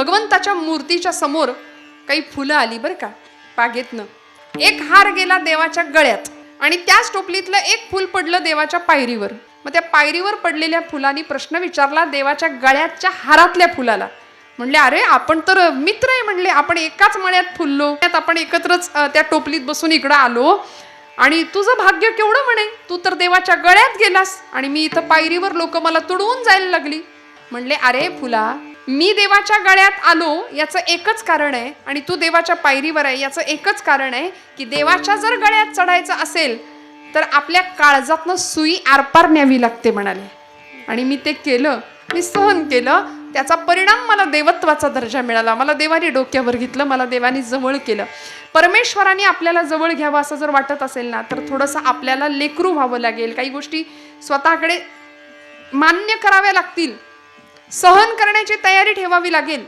भगवंताच्या मूर्तीच्या समोर काही फुलं आली बरं का बागेतनं. एक हार गेला देवाच्या गळ्यात आणि त्याच टोपलीतलं एक फुल पडलं देवाच्या पायरीवर. मग त्या पायरीवर पडलेल्या फुलांनी प्रश्न विचारला देवाच्या गळ्याच्या हारातल्या फुलाला. म्हणले अरे आपण तर मित्र आहे, म्हणले आपण एकाच मळ्यात फुललो, आपण एकत्रच त्या टोपलीत बसून इकडं आलो आणि तुझं भाग्य केवढं म्हणे, तू तर देवाच्या गळ्यात गेलास आणि मी इथं पायरीवर लोक मला तुडवून जायला लागली. म्हणले अरे फुला, मी देवाच्या गळ्यात आलो याचं एकच कारण आहे आणि तू देवाच्या पायरीवर आहे याचं एकच कारण आहे की देवाच्या जर गळ्यात चढायचं असेल तर आपल्या काळजातनं सुई आरपार न्यावी लागते म्हणाले. आणि मी ते केलं, मी सहन केलं, त्याचा परिणाम मला देवत्वाचा दर्जा मिळाला. मला देवाने डोक्यावर घेतलं, मला देवाने जवळ केलं. परमेश्वराने आपल्याला जवळ घ्यावं असं जर वाटत असेल ना तर थोडंसं आपल्याला लेकरू व्हावं लागेल. काही गोष्टी स्वतःकडे मान्य कराव्या लागतील, सहन करण्याची तयारी ठेवावी लागेल.